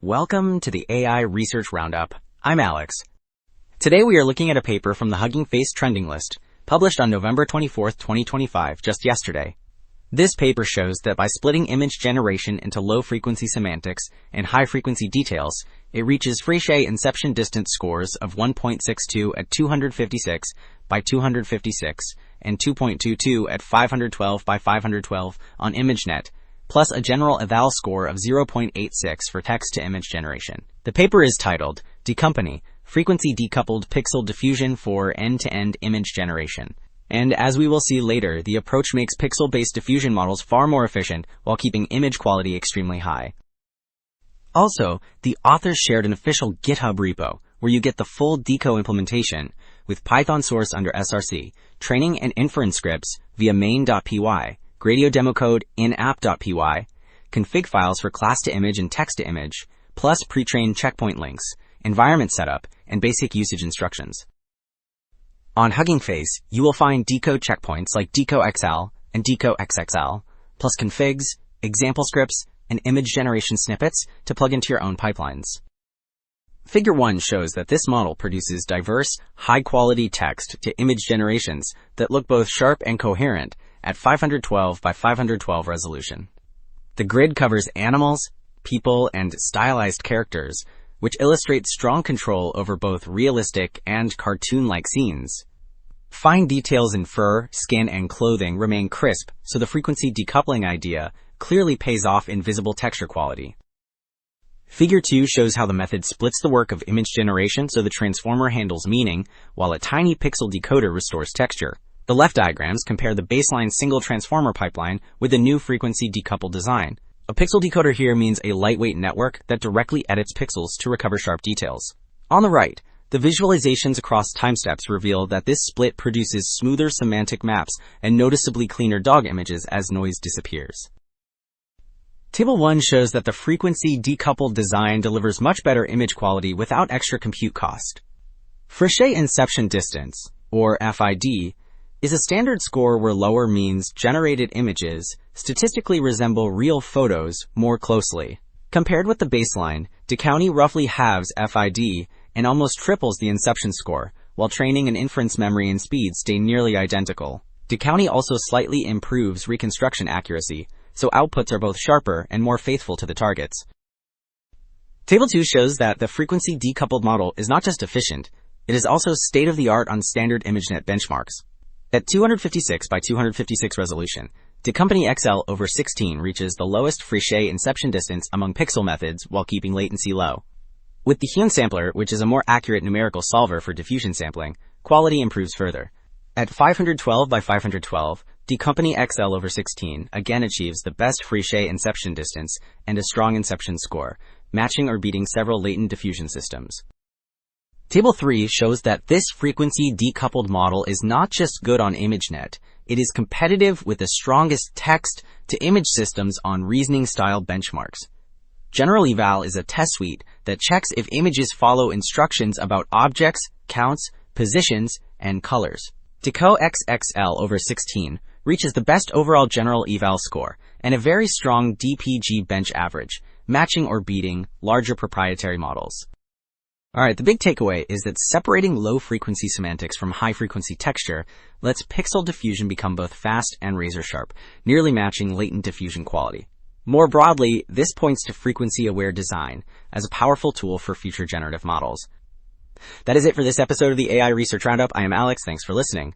Welcome to the AI Research Roundup. I'm Alex. Today we are looking at a paper from the Hugging Face trending list, published on November 24, 2025, just yesterday. This paper shows that by splitting image generation into low-frequency semantics and high-frequency details, it reaches Frequency inception distance scores of 1.62 at 256 by 256 and 2.22 at 512 by 512 on ImageNet, plus a general eval score of 0.86 for text-to-image generation. The paper is titled DeCo, Frequency-Decoupled Pixel Diffusion for End-to-End Image Generation. And as we will see later, the approach makes pixel-based diffusion models far more efficient while keeping image quality extremely high. Also, the authors shared an official GitHub repo where you get the full DeCo implementation with Python source under src, training and inference scripts via main.py, Gradio demo code in app.py, config files for class-to-image and text-to-image, plus pre-trained checkpoint links, environment setup, and basic usage instructions. On Hugging Face, you will find DeCo checkpoints like DeCo XL and DeCo XXL, plus configs, example scripts, and image generation snippets to plug into your own pipelines. Figure 1 shows that this model produces diverse, high-quality text-to-image generations that look both sharp and coherent at 512 by 512 resolution. The grid covers animals, people, and stylized characters, which illustrates strong control over both realistic and cartoon-like scenes. Fine details in fur, skin, and clothing remain crisp, so the frequency decoupling idea clearly pays off in visible texture quality. Figure 2 shows how the method splits the work of image generation so the transformer handles meaning, while a tiny pixel decoder restores texture. The left diagrams compare the baseline single transformer pipeline with the new frequency-decoupled design. A pixel decoder here means a lightweight network that directly edits pixels to recover sharp details. On the right, the visualizations across time steps reveal that this split produces smoother semantic maps and noticeably cleaner dog images as noise disappears. Table 1 shows that the frequency-decoupled design delivers much better image quality without extra compute cost. Frequency inception distance, or FID, is a standard score where lower means generated images statistically resemble real photos more closely. Compared with the baseline, DeCo roughly halves FID and almost triples the inception score, while training and inference memory and speed stay nearly identical. DeCo also slightly improves reconstruction accuracy, so outputs are both sharper and more faithful to the targets. Table 2 shows that the frequency-decoupled model is not just efficient, it is also state-of-the-art on standard ImageNet benchmarks. At 256 by 256 resolution, DeCo XL over 16 reaches the lowest Frequency inception distance among pixel methods while keeping latency low. With the Diffusion sampler, which is a more accurate numerical solver for diffusion sampling, quality improves further. At 512 by 512, DeCo XL over 16 again achieves the best Frequency inception distance and a strong inception score, matching or beating several latent diffusion systems. Table 3 shows that this frequency-decoupled model is not just good on ImageNet, it is competitive with the strongest text-to-image systems on reasoning-style benchmarks. General Eval is a test suite that checks if images follow instructions about objects, counts, positions, and colors. DeCo XXL over 16 reaches the best overall general eval score and a very strong DPG bench average, matching or beating larger proprietary models. Alright, the big takeaway is that separating low-frequency semantics from high-frequency texture lets pixel diffusion become both fast and razor-sharp, nearly matching latent diffusion quality. More broadly, this points to frequency-aware design as a powerful tool for future generative models. That is it for this episode of the AI Research Roundup. I am Alex. Thanks for listening.